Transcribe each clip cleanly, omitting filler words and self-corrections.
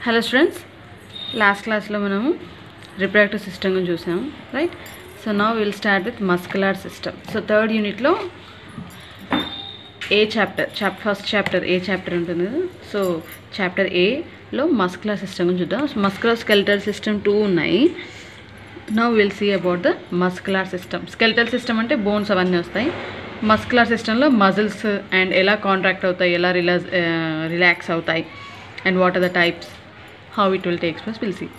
Hello students, last class lo manamu reproductive system guరించి చూసాము, right? So now we will start with muscular system. So third unit lo A first chapter A chapter ఉంటుంది కదా. So chapter A లో muscular system గురించి చూద్దాం. So musculoskeletal system 2 ఉన్నాయి. Now we will see about the muscular system. Skeletal system అంటే bones అవన్నీ వస్తాయి. Muscular సిస్టంలో మజిల్స్ అండ్ ఎలా కాంట్రాక్ట్ అవుతాయి, ఎలా రిలాక్స్ అవుతాయి, and what are the types, how it will take place, we'll see.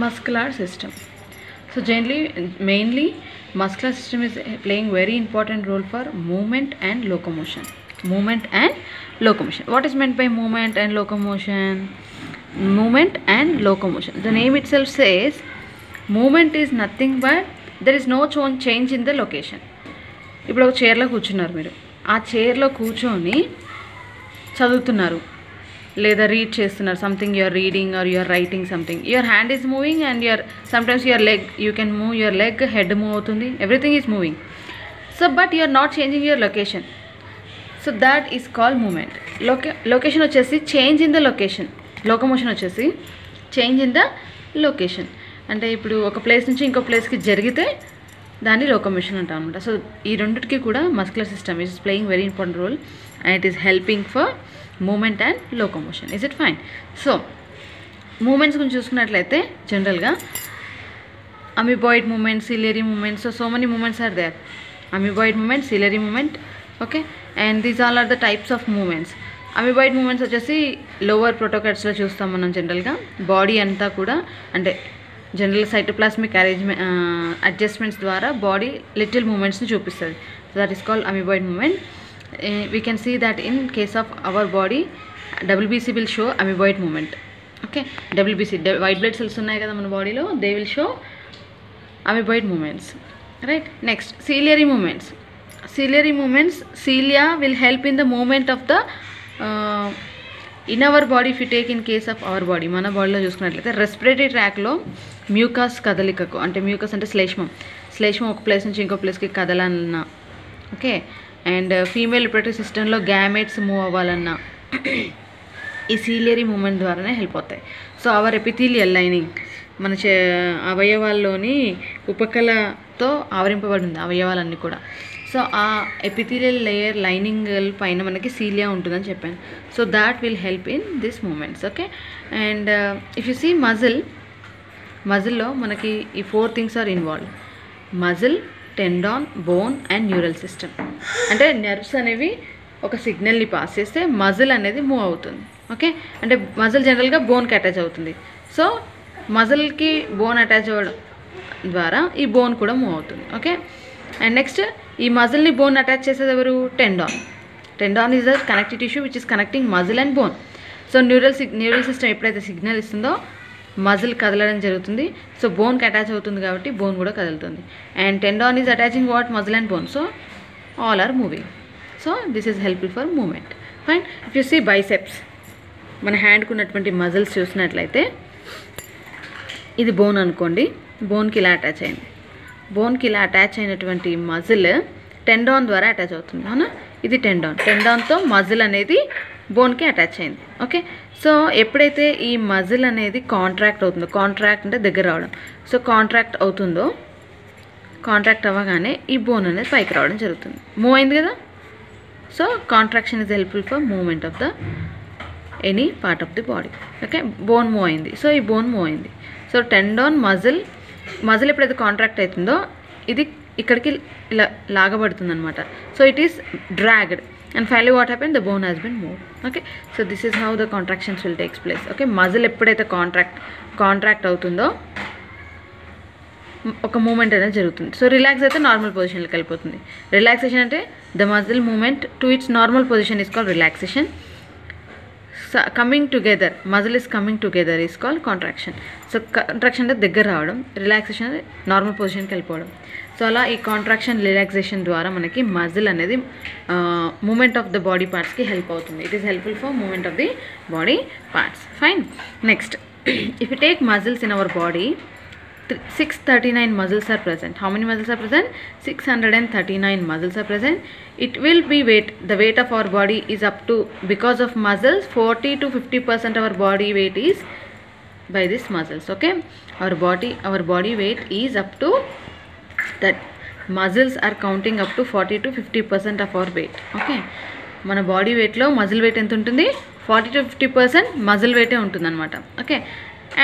Muscular system. So mainly muscular system is playing very important role for movement and locomotion. What is meant by movement and locomotion? Movement and locomotion, the name itself says movement is nothing but there is no change in the location. ఇప్పుడు ఒక చైర్లో కూర్చున్నారు, మీరు ఆ చైర్లో కూర్చొని చదువుతున్నారు లేదా రీడ్ చేస్తున్నారు, something you are reading or you are writing something, your hand is moving and sometimes your leg, you can move your leg, head move అవుతుంది, everything is moving. So but you are not changing your location. So that is called movement. Location వచ్చేసి change in the location, locomotion వచ్చేసి change in the location. అంటే ఇప్పుడు ఒక place నుంచి ఇంకో ప్లేస్కి జరిగితే దాన్ని లోకమోషన్ అంటాం అనమాట. సో ఈ రెండింటికి కూడా muscular system is playing very important role and it is helping for movement and locomotion. Is it fine? So movements గురించి చూసుకున్నట్లయితే జనరల్గా amoeboid movement, ciliary movement, so many movements are there. Amoeboid movement, ciliary movement, okay, and these all are the types of movements. Amoeboid movements వచ్చేసి lower ప్రోటోకాట్స్లో చూస్తాం మనం. జనరల్గా body అంతా కూడా అంటే జనరల్ సైటోప్లాస్మిక్ అడ్జస్ట్మెంట్స్ ద్వారా బాడీ లిటిల్ మూమెంట్స్ని చూపిస్తుంది. So that is called amoeboid movement. We can see that in case of our body, WBC will show amoeboid movement. Okay, WBC, white blood cells ఉన్నాయి కదా మన బాడీలో, they will show amoeboid movements, right? Next, ciliary movements. Cilia will help in the movement of the in our body. If you take in case of our body, మన బాడీలో చూసుకున్నట్లయితే respiratory ట్రాక్లో mucus కదలికకు, అంటే mucus అంటే శ్లేష్మం ఒక place నుంచి ఇంకో ప్లేస్కి కదలాలన్నా, ఓకే, అండ్ ఫీమేల్ రిప్రొడక్టివ్ సిస్టంలో గ్యామెట్స్ మూవ్ అవ్వాలన్నా ఈ సీలియరీ మూమెంట్ ద్వారానే హెల్ప్ అవుతాయి. సో అవర్ ఎపిథీలియల్ లైనింగ్, మన అవయవాల్లోని ఉపకలతో ఆవరింపబడి ఉంది అవయవాలన్నీ కూడా. సో ఆ ఎపిథీలియల్ లేయర్ లైనింగ్ పైన మనకి సీలియా ఉంటుందని చెప్పాను. So that will help in this movements, okay. And if you see మజిల్లో మనకి ఈ 4 things are involve: muscle, tendon, bone and neural system. అంటే నర్వ్స్ అనేవి ఒక సిగ్నల్ని పాస్ చేస్తే మజిల్ అనేది మూవ్ అవుతుంది, ఓకే. అంటే మజిల్ జనరల్గా బోన్కి అటాచ్ అవుతుంది. సో మజిల్కి బోన్ అటాచ్ అవ్వడం ద్వారా ఈ బోన్ కూడా మూవ్ అవుతుంది, ఓకే. అండ్ నెక్స్ట్ ఈ మజిల్ని బోన్ అటాచ్ చేసేది ఎవరు? Tendon is the connective tissue which is connecting muscle and bone. So neural system ఎప్పుడైతే సిగ్నల్ ఇస్తుందో మజిల్ కదలడం జరుగుతుంది. సో బోన్కి అటాచ్ అవుతుంది కాబట్టి బోన్ కూడా కదులుతుంది. And tendon is attaching what? Muscle and bone. So all are moving. So this is helpful for movement. Fine. If you see biceps, మన హ్యాండ్కి ఉన్నటువంటి మజిల్స్ చూసినట్లయితే ఇది బోన్ అనుకోండి, బోన్కి ఇలా అటాచ్ అయింది. బోన్కి ఇలా అటాచ్ అయినటువంటి మజిల్ టెండాన్ ద్వారా అటాచ్ అవుతుంది, అవునా? ఇది టెండాన్తో మజిల్ అనేది బోన్కి అటాచ్ అయింది, ఓకే. సో ఎప్పుడైతే ఈ మజిల్ అనేది కాంట్రాక్ట్ అవుతుందో, కాంట్రాక్ట్ అంటే దగ్గర రావడం, సో కాంట్రాక్ట్ అవుతుందో, కాంట్రాక్ట్ అవ్వగానే ఈ బోన్ అనేది పైకి రావడం జరుగుతుంది. మూవ్ అయింది కదా. So contraction is helpful for movement of the any part of the body, okay. Bone move అయింది, సో ఈ బోన్ మూవ్ అయింది. సో టెండాన్, మజిల్ ఎప్పుడైతే కాంట్రాక్ట్ అవుతుందో ఇది ఇక్కడికి ఇలా లాగబడుతుంది అనమాట. So it is dragged and finally what happened? The bone has been moved, okay. So this is how the contractions will take place, okay. Muscle ఎప్పుడైతే contract అవుతుందో ఒక మూమెంట్ అనేది జరుగుతుంది. సో రిలాక్స్ అయితే నార్మల్ పొజిషన్లోకి వెళ్ళిపోతుంది. రిలాక్సేషన్ అంటే the muscle moment to it's normal position is called relaxation. Coming together, muscle is coming together is called contraction. So contraction అంటే దగ్గర రావడం, రిలాక్సేషన్ అంటే నార్మల్ పొజిషన్కి వెళ్ళిపోవడం. సో అలా ఈ కాంట్రాక్షన్ రిలాక్సేషన్ ద్వారా మనకి మజిల్ అనేది మూమెంట్ ఆఫ్ ద బాడీ పార్ట్స్కి హెల్ప్ అవుతుంది. It is helpful for movement of the body parts. Fine. Next, if you take muscles in our body, 639 muscles are present. How many muscles are present? 639 muscles are present. It will be weight. The weight of our body is up to, because of muscles, 40 to 50% of our body weight is by these muscles. Okay, our body weight is up to that. Muscles are counting up to 40 to 50% of our weight. Okay, మన body వెయిట్లో muscle weight ఎంత ఉంటుంది? 40 to 50% muscle వెయిటే ఉంటుంది అనమాట. Okay,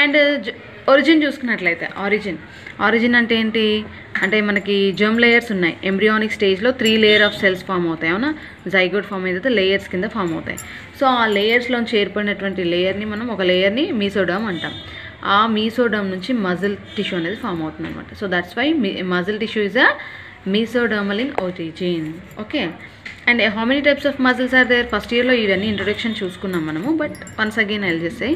and origin చూసుకున్నట్లయితే origin అంటే ఏంటి అంటే మనకి జర్మ్ లేయర్స్ ఉన్నాయి. ఎంబ్రియానిక్ స్టేజ్లో 3 లేయర్ ఆఫ్ సెల్స్ ఫామ్ అవుతాయి. అవునా, జైగోట్ ఫామ్ అయితే లేయర్స్ కింద ఫామ్ అవుతాయి. సో ఆ లేయర్స్లోంచి ఏర్పడినటువంటి లేయర్ని మనం ఒక లేయర్ని మీసోడర్మ్ అంటాం. ఆ మీసోడర్మ్ నుంచి మజిల్ టిష్యూ అనేది ఫామ్ అవుతుంది అనమాట. So that's why muscle tissue is a mesodermal in origin. Okay, and how many types of muscles are there? First ఇయర్లో ఇవన్నీ ఇంట్రొడక్షన్ చూసుకున్నాం మనము. But once again I'll just say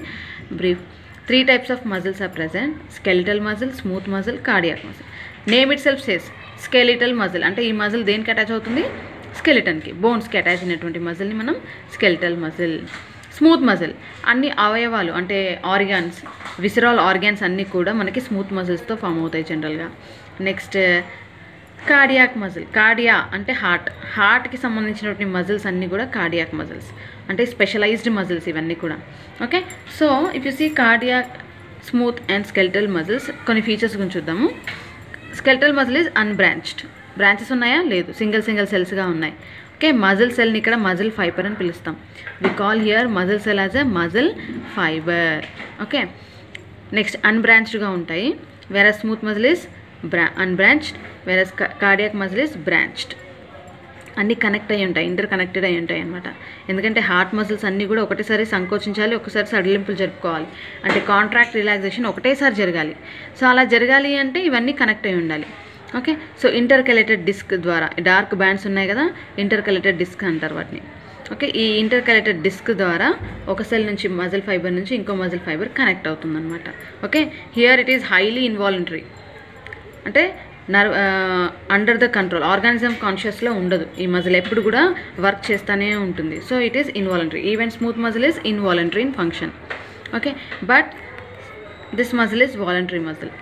brief. 3 types of muscles are present: skeletal muscle, smooth muscle, cardiac muscle. Name itself says skeletal muscle. అంటే ఈ muscle దేనికి attach అవుతుంది? స్కెలిటన్కి, బోన్స్కి attach అయినటువంటి మజిల్ని మనం స్కెలిటల్ మజిల్. స్మూత్ మజిల్ అన్ని అవయవాలు అంటే ఆర్గాన్స్, విసరల్ ఆర్గాన్స్ అన్నీ కూడా మనకి స్మూత్ మజిల్స్తో ఫామ్ అవుతాయి జనరల్గా. Next cardiac muscle. కార్డియా అంటే హార్ట్కి సంబంధించినటువంటి మజిల్స్ అన్నీ కూడా కార్డియాక్ మజిల్స్, అంటే స్పెషలైజ్డ్ మజిల్స్ ఇవన్నీ కూడా. Okay, so if you see cardiac, smooth and skeletal muscles, కొన్ని ఫీచర్స్ గురించి చూద్దాము. Skeletal muscle is unbranched. Branches ఉన్నాయా? లేదు, సింగిల్ సెల్స్గా ఉన్నాయి. ఓకే, మజిల్ సెల్ని ఇక్కడ మజిల్ ఫైబర్ అని పిలుస్తాం. We call here muscle cell as a muscle fibre. Okay, next అన్బ్రాంచ్డ్గా ఉంటాయి. Whereas smooth muscle is unbranched, whereas cardiac muscle is branched. అన్నీ connect అయ్యి ఉంటాయి, ఇంటర్ కనెక్టెడ్ అయ్యి ఉంటాయి అనమాట. ఎందుకంటే హార్ట్ మజిల్స్ అన్నీ కూడా ఒకటేసారి సంకోచించాలి, ఒకసారి సడలింపులు జరుపుకోవాలి. అంటే కాంట్రాక్ట్ రిలాక్సేషన్ ఒకటేసారి జరగాలి. సో అలా జరగాలి అంటే ఇవన్నీ కనెక్ట్ అయ్యి ఉండాలి. ఓకే, సో ఇంటర్కలెటెడ్ డిస్క్ ద్వారా, డార్క్ బ్యాండ్స్ ఉన్నాయి కదా, ఇంటర్కలెటెడ్ డిస్క్ అంటారు వాటిని. ఓకే, ఈ ఇంటర్కలెటెడ్ డిస్క్ ద్వారా ఒక సెల్ నుంచి మజిల్ ఫైబర్ నుంచి ఇంకో మజిల్ ఫైబర్ కనెక్ట్ అవుతుంది అనమాట. Okay, here it is highly involuntary. అంటే అండర్ ద కంట్రోల్, ఆర్గానిజం కాన్షియస్లో ఉండదు. ఈ మజిల్ ఎప్పుడు కూడా వర్క్ చేస్తూనే ఉంటుంది. So it is involuntary. Even smooth muscle is involuntary in function. Okay, but this muscle is voluntary muscle.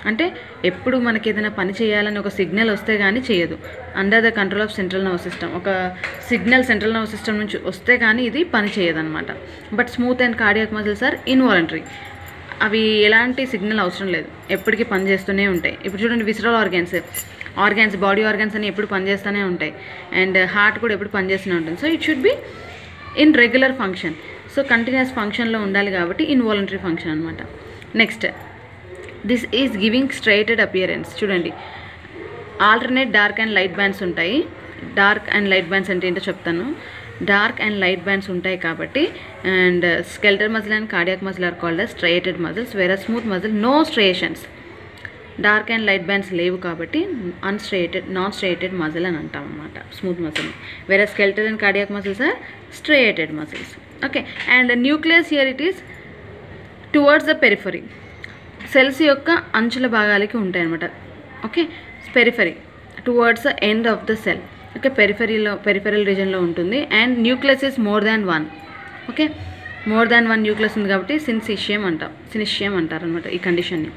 అంటే ఎప్పుడు మనకి ఏదైనా పని చేయాలని ఒక సిగ్నల్ వస్తే కానీ చేయదు. Under the control of central nervous system, ఒక సిగ్నల్ సెంట్రల్ నర్వస్ సిస్టమ్ నుంచి వస్తే కానీ ఇది పని చేయదన్నమాట. But smooth and cardiac muscles are involuntary. అవి ఎలాంటి సిగ్నల్ అవసరం లేదు, ఎప్పటికీ పనిచేస్తూనే ఉంటాయి. ఇప్పుడు చూడండి, విసరల్ ఆర్గాన్స్ బాడీ ఆర్గాన్స్ అని ఎప్పుడు పనిచేస్తూనే ఉంటాయి. అండ్ హార్ట్ కూడా ఎప్పుడు పనిచేస్తూనే ఉంటుంది. So it should be in regular function. So continuous ఫంక్షన్లో ఉండాలి కాబట్టి ఇన్వాలంటరీ ఫంక్షన్ అనమాట. Next, this is giving striated appearance. చూడండి, alternate dark and light bands ఉంటాయి. డార్క్ అండ్ లైట్ బ్యాండ్స్ అంటే ఏంటో చెప్తాను. డార్క్ అండ్ లైట్ బ్యాండ్స్ ఉంటాయి కాబట్టి, and skeletal muscle and cardiac muscle are called as striated muscles, whereas smooth muscle no striations. Dark and light bands లేవు కాబట్టి non striated muscle అని అంటాం అనమాట స్మూత్ మజిల్. వేరే skeletal and cardiac muscles are striated muscles. Okay, and nucleus here it is towards the periphery. Cells యొక్క అంచుల భాగాలకి ఉంటాయి అనమాట. Okay, periphery towards the end of the cell. Okay, peripheral రీజన్లో ఉంటుంది. And nucleus is more than 1. Okay, more than 1 nucleus ఉంది కాబట్టి syncytium అంటారు అనమాట ఈ కండిషన్ని.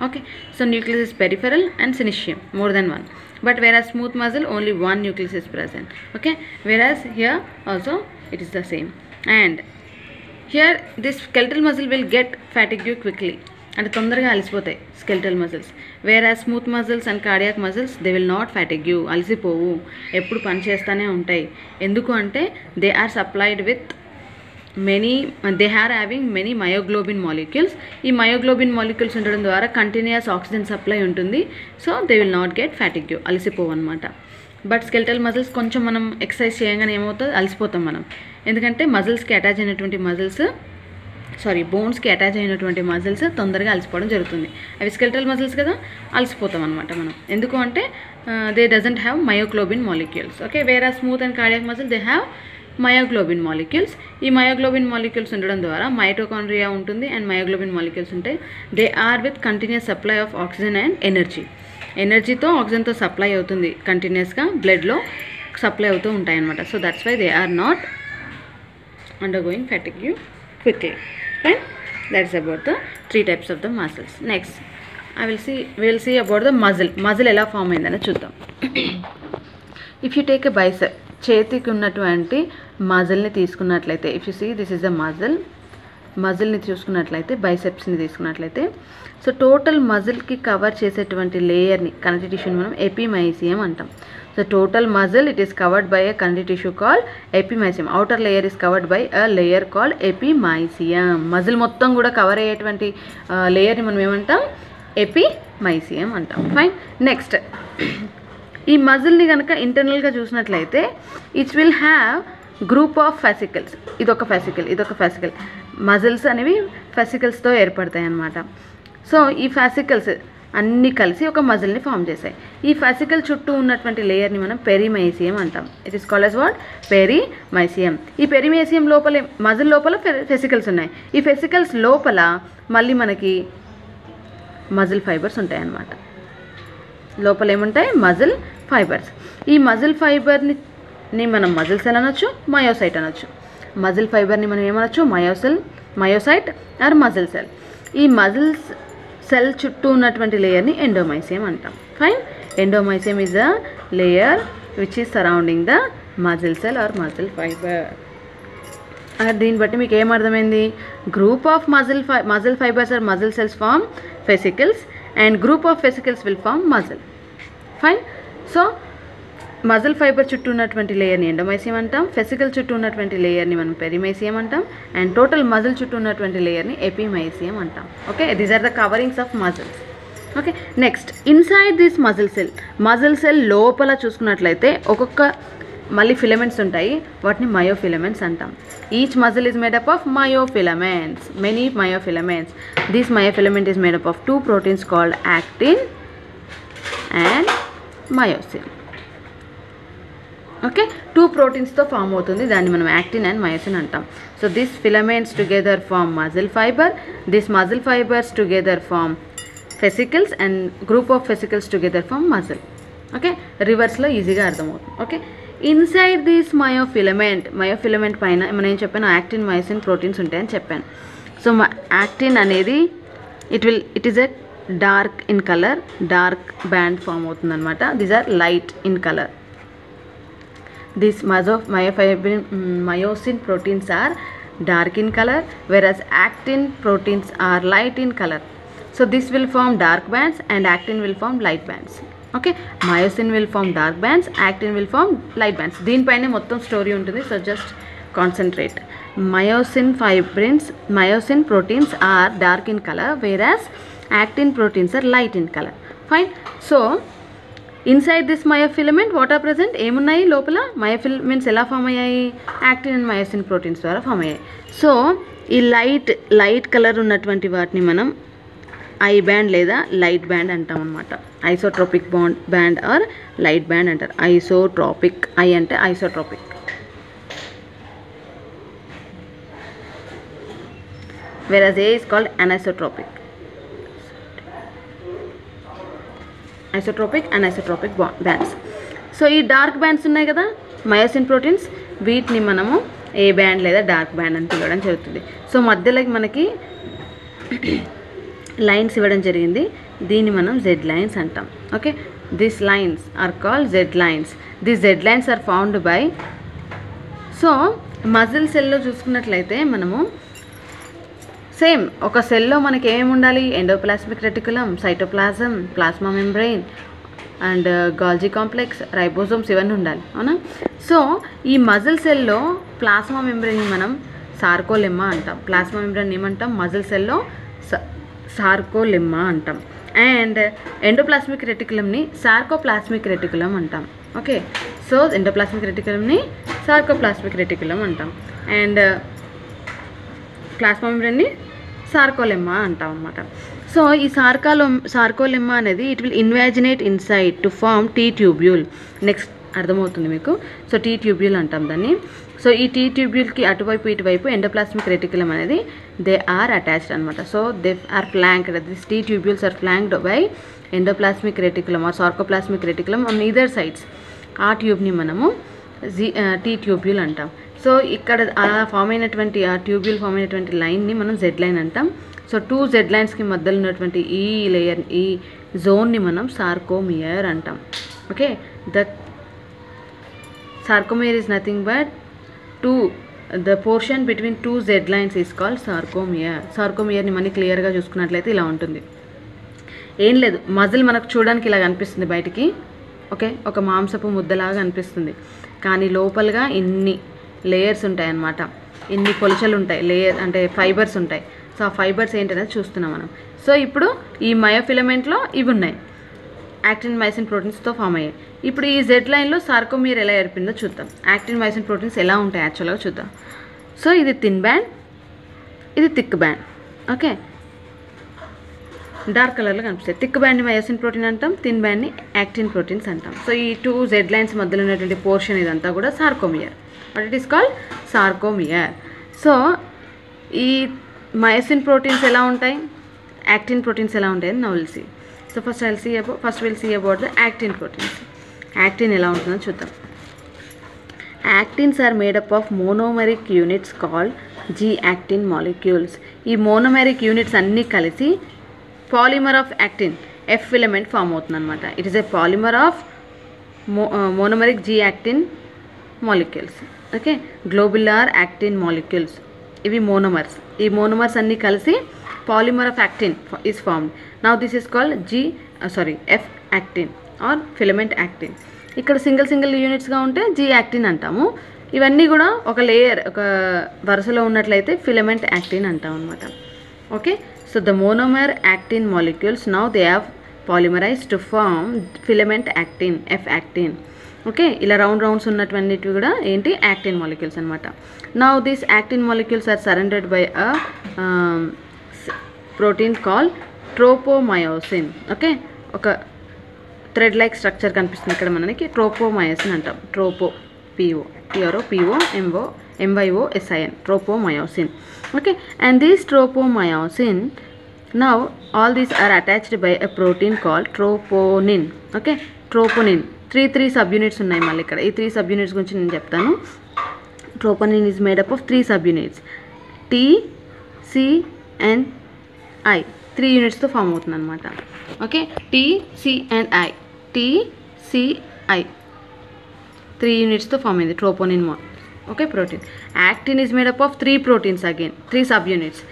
Okay, so nucleus is peripheral and syncytium more than 1. But వేరాస్ smooth muscle only 1 nucleus is present. Okay, whereas here also it is the same. And here this skeletal muscle will get fatigue quickly. అంటే తొందరగా అలసిపోతాయి skeletal muscles. వేరే smooth muscles and cardiac muscles they will not fatigue, అలసిపోవు, ఎప్పుడు పని చేస్తూనే ఉంటాయి. ఎందుకు అంటే they are supplied with they are having many myoglobin molecules. ఈ మయోగ్లోబిన్ మాలిక్యూల్స్ ఉండడం ద్వారా కంటిన్యూస్ ఆక్సిజన్ సప్లై ఉంటుంది. So they will not get fatigue, అలసిపోవు అనమాట. బట్ స్కెలిటల్ మజిల్స్ కొంచెం మనం ఎక్సర్సైజ్ చేయగానే ఏమవుతుంది, అలసిపోతాం మనం. ఎందుకంటే మజిల్స్కి అటాచ్ అయినటువంటి బోన్స్కి అటాచ్ అయినటువంటి మజిల్స్ తొందరగా అలసిపోవడం జరుగుతుంది. అవి స్కెలిటల్ మజిల్స్ కదా, అలసిపోతాం అనమాట మనం. ఎందుకు అంటే they doesn't have myoglobin molecules. Okay, వేరే smooth and cardiac muscle they have myoglobin molecules. ఈ మయోగ్లోబిన్ మాలిక్యూల్స్ ఉండడం ద్వారా మైటోకాండ్రియా ఉంటుంది అండ్ మయోగ్లోబిన్ మాలిక్యూల్స్ ఉంటాయి. They are with continuous supply of oxygen and ఎనర్జీతో ఆక్సిజన్తో సప్లై అవుతుంది, కంటిన్యూస్గా బ్లడ్లో సప్లై అవుతూ ఉంటాయి అనమాట. So that's why they are not undergoing fatigue quickly. Right? That's about the 3 types of the muscles. Next, will see about the muscle ఎలా form అయిందని చూద్దాం. If you take a bicep, చేతికి ఉన్నటువంటి మజిల్ని తీసుకున్నట్లయితే, if you see this is the మజిల్ని చూసుకున్నట్లయితే, బైసెప్స్ని తీసుకున్నట్లయితే, సో టోటల్ మజిల్కి కవర్ చేసేటువంటి లేయర్ని, కనెక్టివ్ టిష్యూని మనం ఎపిమైసియం అంటాం. So total muscle it is covered by a connective tissue called ఎపిమైసియం. Outer layer is covered by a layer called ఎపిమైసియం. Muscle మొత్తం కూడా కవర్ అయ్యేటువంటి లేయర్ని మనం ఏమంటాం? ఎపిమైసియం అంటాం. ఫైన్. నెక్స్ట్, ఈ మజిల్ని కనుక ఇంటర్నల్గా చూసినట్లయితే it will have group of fascicles. ఇదొక ఫెసికల్. మజిల్స్ అనేవి ఫెసికల్స్తో ఏర్పడతాయి అన్నమాట. సో ఈ ఫెసికల్స్ అన్నీ కలిసి ఒక మజిల్ని ఫామ్ చేశాయి. ఈ ఫెసికల్ చుట్టూ ఉన్నటువంటి లేయర్ని మనం పెరిమైసియం అంటాం. It is called as what? Perimysium. ఈ పెరిమైసియం లోపల, మజిల్ లోపల ఫెసికల్స్ ఉన్నాయి. ఈ ఫెసికల్స్ లోపల మళ్ళీ మనకి మజిల్ ఫైబర్స్ ఉంటాయి అన్నమాట. లోపల ఏముంటాయి? Muscle fibres. ఈ మజిల్ ఫైబర్ని మనం మజిల్ సెల్ అనొచ్చు, మయోసైట్ అనొచ్చు. మజిల్ ఫైబర్ని మనం ఏమనొచ్చు? Myocyte or muscle cell. ఈ మజిల్ సెల్ చుట్టూ ఉన్నటువంటి లేయర్ని ఎండోమైసియం అంటాం. Fine. Endomysium is the layer which is surrounding the muscle cell or muscle fibre. దీన్ని బట్టి మీకు ఏమర్థమైంది? Group of muscle fibres or muscle cells form fascicles and group of fascicles will form muscle. Fine. So muscle fibre చుట్టూ ఉన్నటువంటి లేయర్ని endomysium అంటాం, ఫెసికల్ చుట్టూ ఉన్నటువంటి లేయర్ని మనం పెరిమైసియం అంటాం, అండ్ టోటల్ మజిల్ చుట్టూ ఉన్నటువంటి లేయర్ని ఎపిమైసియం అంటాం. Okay, these are the coverings of muscles. Okay, next, inside this muscle cell లోపల చూసుకున్నట్లయితే ఒక్కొక్క మళ్ళీ ఫిలమెంట్స్ ఉంటాయి, వాటిని మయోఫిలమెంట్స్ అంటాం. Each muscle is made up of myofilaments, many myofilaments. This myofilament is made up of 2 proteins called actin and myosin. Okay, 2 proteins form అవుతుంది, దాన్ని మనం యాక్టిన్ అండ్ మయోసిన్ అంటాం. So this filaments together form muscle fibre, this muscle fibres together form fascicles and group of fascicles together form muscle. Okay, రివర్స్లో ఈజీగా అర్థమవుతుంది. Okay, inside this మయోఫిలమెంట్ పైన మనం ఏం చెప్పాను? యాక్టిన్, మయోసిన్ ప్రోటీన్స్ ఉంటాయని చెప్పాను. సో యాక్టిన్ అనేది it is a dark in colour, dark band form అవుతుంది అనమాట. These are light in colour. These myosin proteins are dark in color, whereas actin proteins are light in color. So this will form dark bands and actin will form light bands. Okay, myosin will form dark bands, actin will form light bands. దీనిపైనే మొత్తం story ఉంటుంది, so just concentrate. myosin proteins are dark in color, whereas actin proteins are light in color. Fine. So inside this myofilament what are present? ఏమున్నాయి లోపల? Myofilaments ఎలా form అయ్యాయి? Actin and myosin proteins ద్వారా form అయ్యాయి. So ఈ light colour ఉన్నటువంటి వాటిని మనం ఐ బ్యాండ్ లేదా లైట్ బ్యాండ్ అంటాం అనమాట. Isotropic band or light band అంటారు. ఐసోట్రోపిక్, ఐ అంటే isotropic, whereas A is called anisotropic. Isotropic and isotropic bands. So ఈ డార్క్ బ్యాండ్స్ ఉన్నాయి కదా మయోసిన్ ప్రోటీన్స్, వీటిని మనము ఏ బ్యాండ్ లేదా డార్క్ బ్యాండ్ అని పిలవడం జరుగుతుంది. సో మధ్యలోకి మనకి లైన్స్ ఇవ్వడం జరిగింది, దీన్ని మనం జెడ్ లైన్స్ అంటాం. Okay, this lines are called Z lines. This Z lines are found by. So muscle సెల్లో చూసుకున్నట్లయితే మనము సేమ్ ఒక సెల్లో మనకి ఏమేమి ఉండాలి? Endoplasmic reticulum, cytoplasm, plasma membrane and Golgi complex, ribosomes ఇవన్నీ ఉండాలి, అవునా? సో ఈ మజిల్ సెల్లో ప్లాస్మా మెంబ్రెయిన్ మనం సార్కోలెమ్మా అంటాం. ప్లాస్మా మెంబ్రెయిన్ ఏమంటాం? మజిల్ సెల్లో సార్కోలెమ్మా అంటాం. అండ్ ఎండోప్లాస్మిక్ రెటికులంని సార్కోప్లాస్మిక్ రెటికులం అంటాం. ఓకే, సో ఎండోప్లాస్మిక్ రెటికులంని సార్కోప్లాస్మిక్ రెటికులం అంటాం. అండ్ ప్లాస్మా మెంబ్రెయిన్ని సార్కోలెమ్మా అంటాం అన్నమాట. సో ఈ సార్కోలెమ్మా అనేది it will invaginate inside to form T tubule. Next అర్థమవుతుంది మీకు. సో టీ ట్యూబ్యూల్ అంటాం దాన్ని. సో ఈ టీ ట్యూబ్యూల్కి అటువైపు ఇటువైపు ఎండోప్లాస్మిక్ రెటికులం అనేది దే ఆర్ అటాచ్డ్ అనమాట. So they are flanked, this T tubules are flanked by endoplasmic reticulum or sarcoplasmic reticulum on either sides. ఆ ట్యూబ్ని మనము టీ ట్యూబ్యూల్ అంటాం. సో ఇక్కడ అలా ఫామ్ అయినటువంటి ఆ ట్యూబ్యూల్ ఫామ్ అయినటువంటి లైన్ని మనం జెడ్ లైన్ అంటాం. సో 2 జెడ్ లైన్స్కి మధ్యలో ఉన్నటువంటి ఈ లేయర్, ఈ జోన్ని మనం సార్కోమియర్ అంటాం. Okay, that sarcomere is nothing but the portion between 2 Z lines is called sarcomere. సార్కోమియర్ని మనం క్లియర్గా చూసుకున్నట్లయితే ఇలా ఉంటుంది. ఏం లేదు, మజిల్ మనకు చూడడానికి ఇలా కనిపిస్తుంది బయటికి. ఓకే, ఒక మాంసపు ముద్దలాగా అనిపిస్తుంది, కానీ లోపలగా ఇన్ని లేయర్స్ ఉంటాయి అన్నమాట, ఇన్ని కొలచలు ఉంటాయి, లేయర్ అంటే ఫైబర్స్ ఉంటాయి. సో ఆ ఫైబర్స్ ఏంటనేది చూస్తున్నాం మనం. సో ఇప్పుడు ఈ మయోఫిలమెంట్లో ఇవి ఉన్నాయి, యాక్టిన్ మైసిన్ ప్రోటీన్స్తో ఫామ్ అయ్యాయి. ఇప్పుడు ఈ జెడ్ లైన్లో సార్కోమియర్ ఎలా ఏర్పిందో చూద్దాం. యాక్టిన్ మైసిన్ ప్రోటీన్స్ ఎలా ఉంటాయి యాక్చువల్గా చూద్దాం. సో ఇది థిన్ బ్యాండ్, ఇది థిక్ బ్యాండ్. ఓకే, డార్క్ కలర్లో కనిపిస్తాయి. థిక్ బ్యాండ్ని మయోసిన్ ప్రోటీన్ అంటాం, థిన్ బ్యాండ్ని యాక్టిన్ ప్రోటీన్స్ అంటాం. సో ఈ 2 జెడ్ లైన్స్ మధ్యలో ఉన్నటువంటి పోర్షన్ ఇదంతా కూడా sarcomere. But it is called sarcomere. So ఈ మయోసిన్ ప్రోటీన్స్ ఎలా ఉంటాయి, యాక్టిన్ ప్రోటీన్స్ ఎలా ఉంటాయి అని now will see. So first will see about the actin proteins. Actin ఎలా ఉంటుందో చూద్దాం. Actins are made up of monomeric units called G actin molecules. ఈ మోనోమెరిక్ యూనిట్స్ అన్నీ కలిసి polymer of actin, F filament form అవుతుంది అనమాట. It is a polymer of monomeric G actin molecules. Okay, globular actin molecules, ఇవి monomers. ఈ మోనోమర్స్ అన్నీ కలిసి polymer of actin is formed. Now this is called F actin or filament actin. ఇక్కడ single యూనిట్స్గా ఉంటే G actin అంటాము. ఇవన్నీ కూడా ఒక లేయర్, ఒక వరుసలో ఉన్నట్లయితే ఫిలమెంట్ యాక్టిన్ అంటాం అనమాట. Okay, so the monomer actin molecules now they have polymerize to form filament actin, F actin. Okay, ఇలా రౌండ్స్ ఉన్నటువంటివి కూడా ఏంటి, యాక్టిన్ మాలిక్యూల్స్ అనమాట. Now these actin molecules are surrounded by a protein call tropomyosin. Okay, ఒక thread like structure కనిపిస్తుంది ఇక్కడ మనకి, tropomyosin అంటాం. TROPOMYOSIN, tropomyosin. Okay, and these tropomyosin now all these are attached by a protein call troponin. Okay, troponin 3 sub units ఉన్నాయి మళ్ళీ ఇక్కడ. ఈ 3 sub units గురించి నేను చెప్తాను. Troponin is made up of 3 sub units, T, C and I. 3 యూనిట్స్తో form అవుతుంది అనమాట. Okay, T, C and I, TCI 3 యూనిట్స్తో ఫామ్ అయింది troponin. Okay, protein. Actin is made up of 3 proteins, again 3 sub units,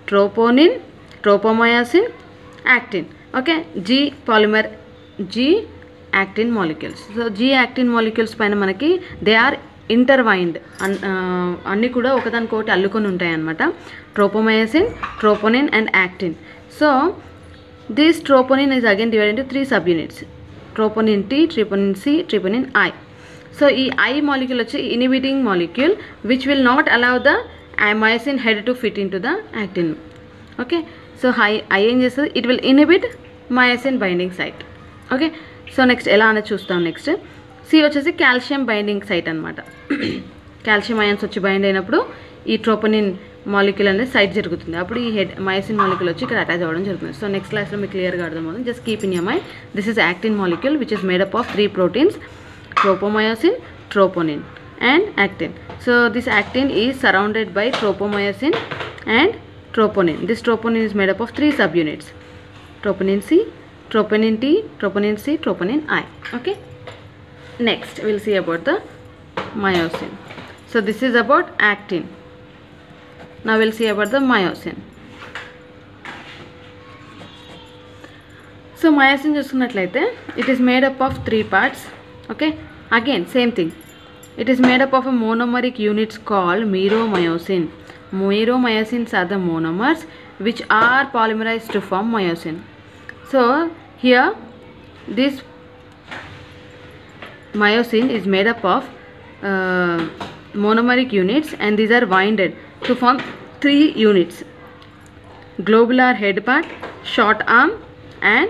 troponin, tropomyosin, actin. Okay, G actin molecules. So G actin molecules పైన మనకి they are ఇంటర్వైన్డ్, అన్నీ కూడా ఒకదానికొకటి అల్లుకొని ఉంటాయి అన్నమాట. Tropomyosin, troponin and actin. So this troponin is again divided into 3 sub units, troponin T, troponin C, troponin I. So ఈ I molecule వచ్చి inhibiting molecule which will not allow the myosin head to fit into the actin. Okay, so I ఏం చేస్తుంది, it will inhibit myosin binding site. Okay, so next ఎలా అనేది చూస్తాం. Next C వచ్చేసి calcium binding site అనమాట. Calcium ions వచ్చి bind అయినప్పుడు ఈ ట్రోపోనిన్ మాలిక్యూల్ అనేది సైట్ జరుగుతుంది, అప్పుడు ఈ మయోసిన్ మాలిక్యూల్ వచ్చి ఇక్కడ అటాచ్ అవ్వడం జరుగుతుంది. సో నెక్స్ట్ క్లాస్లో మీకు క్లియర్గా అర్థమవుతుంది. Just keep in your mind this is actin molecule which is made up of 3 proteins, tropomyosin, troponin and actin. So this actin is surrounded by tropomyosin and troponin. This troponin is made up of 3 subunits, troponin C, troponin T, troponin C, troponin I. Okay, next we'll see about the myosin. So this is about actin. Now we'll see about the myosin. So myosin చూసుకున్నట్లయితే it is made up of 3 parts. Okay, again same thing, it is made up of a monomeric units called meromyosin. Meromyosins are the monomers which are polymerized to form myosin. So here this myosin is made up of monomeric units and these are winded to form 3 units, globular head part, short arm and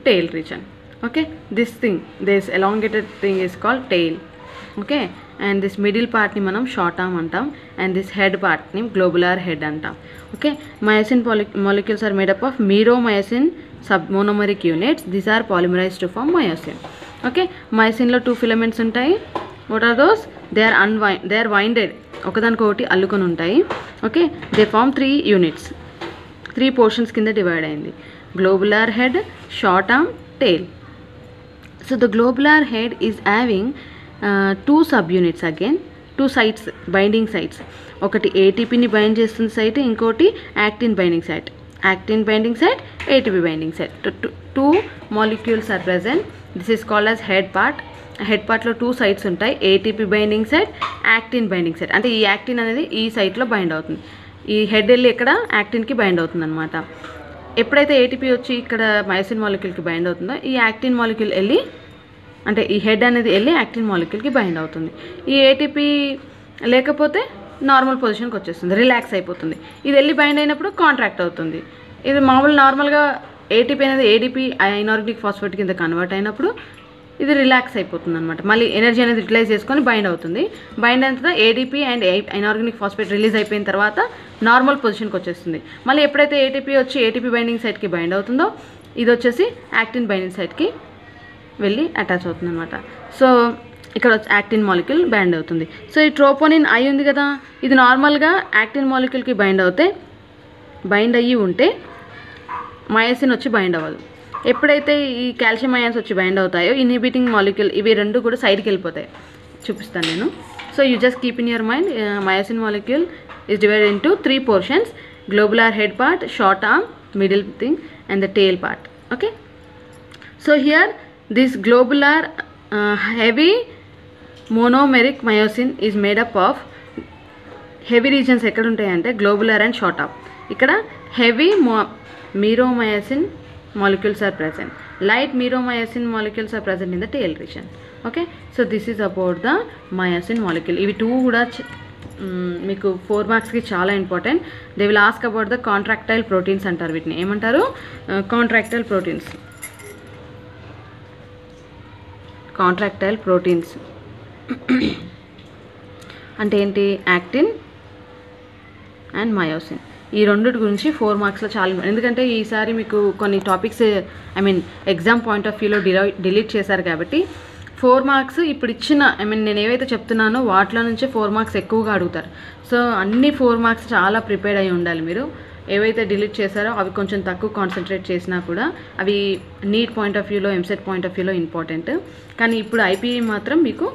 tail region. Okay, this thing, this elongated thing is called tail. Okay, and this middle part ni manam short arm antam and this head part ni globular head antam. Okay, myosin molecules are made up of meromyosin submonomeric units. These are polymerized to form myosin. Okay, myosin lo 2 filaments untayi. What are those? They are winded ఒకదానికొకటి అల్లుకొని ఉంటాయి. Okay, they form 3 units, 3 portions కింద divide అయింది. Globular head, short arm, tail. So the globular head is having 2 sub units, again 2 sites, binding sites. ఒకటి ఏటీపీని bind చేస్తున్న site, ఇంకోటి actin binding site. Actin binding site, ATP binding site. 2 molecules are present. This is called as head part. Head పార్ట్లో 2 sites ఉంటాయి, ATP binding site, actin binding site. అంటే ఈ actin అనేది ఈ సైట్లో బైండ్ అవుతుంది, ఈ హెడ్ వెళ్ళి ఇక్కడ యాక్టిన్కి బైండ్ అవుతుంది అనమాట. ఎప్పుడైతే ఏటీపీ వచ్చి ఇక్కడ మయోసిన్ మాలిక్యూల్కి బైండ్ అవుతుందో, ఈ యాక్టిన్ మాలిక్యూల్ వెళ్ళి, అంటే ఈ హెడ్ అనేది వెళ్ళి యాక్టిన్ మాలిక్యూల్కి బైండ్ అవుతుంది. ఈ ఏటీపీ లేకపోతే నార్మల్ పొజిషన్కి వచ్చేస్తుంది, రిలాక్స్ అయిపోతుంది. ఇది వెళ్ళి బైండ్ అయినప్పుడు కాంట్రాక్ట్ అవుతుంది. ఇది మామూలు నార్మల్గా ఏటీపీ అనేది ఏడీపీ ఐనార్గానిక్ ఫాస్ఫేట్ కింద కన్వర్ట్ అయినప్పుడు ఇది రిలాక్స్ అయిపోతుంది అనమాట. మళ్ళీ ఎనర్జీ అనేది యూటిలైజ్ చేసుకొని బైండ్ అవుతుంది. బైండ్ అయిన తర్వాత ఏడీపీ అండ్ ఐనార్గానిక్ ఫాస్ఫేట్ రిలీజ్ అయిపోయిన తర్వాత నార్మల్ పొజిషన్కి వచ్చేస్తుంది. మళ్ళీ ఎప్పుడైతే ఏటీపీ వచ్చి ఏటీపీ బైండింగ్ సైట్కి బైండ్ అవుతుందో, ఇది వచ్చేసి యాక్టిన్ బైండింగ్ సైట్కి వెళ్ళి అటాచ్ అవుతుంది అనమాట. సో ఇక్కడ యాక్టిన్ మాలిక్యూల్ బైండ్ అవుతుంది. సో ఈ ట్రోపోనిన్ ఐ ఉంది కదా, ఇది నార్మల్గా యాక్టిన్ మాలిక్యూల్కి బైండ్ అయ్యి ఉంటే మయోసిన్ వచ్చి బైండ్ అవ్వదు. ఎప్పుడైతే ఈ కాల్షియం అయాన్స్ వచ్చి బైండ్ అవుతాయో, ఇన్హిబిటింగ్ మాలిక్యూల్ ఇవి 2 కూడా సైడ్కి వెళ్ళిపోతాయి. చూపిస్తాను నేను. So you just keep in your mind, myosin molecule is divided into 3 portions: globular head part, short arm, middle thing, and the tail part. Okay, so here this globular heavy monomeric myosin is made up of heavy regions. ఎక్కడ ఉంటాయంటే globular and short arm. ఇక్కడ heavy meromyosin molecules are present, light meromyosin molecules are present in the tail region. Okay, so this is about the myosin molecule. ఇవి 2 కూడా మీకు 4 మార్క్స్కి చాలా important. They will ask about the contractile proteins అంటారు. వీటిని ఏమంటారు? Contractile proteins. Contractile proteins అంటే ఏంటి? Actin and myosin. ఈ రెండింటి గురించి 4 మార్క్స్లో చాలా, ఎందుకంటే ఈసారి మీకు కొన్ని టాపిక్స్ ఎగ్జామ్ పాయింట్ ఆఫ్ వ్యూలో డిలీట్ చేశారు కాబట్టి 4 మార్క్స్ ఇప్పుడు ఇచ్చిన నేను ఏవైతే చెప్తున్నానో వాటిలో నుంచే 4 మార్క్స్ ఎక్కువగా అడుగుతారు. సో అన్ని 4 మార్క్స్ చాలా ప్రిపేర్డ్ అయి ఉండాలి మీరు. ఏవైతే డిలీట్ చేశారో అవి కొంచెం తక్కువ కాన్సన్ట్రేట్ చేసినా కూడా అవి నీట్ పాయింట్ ఆఫ్ వ్యూలో, ఎంసెట్ పాయింట్ ఆఫ్ వ్యూలో ఇంపార్టెంట్. కానీ ఇప్పుడు ఐపీఈ మాత్రం మీకు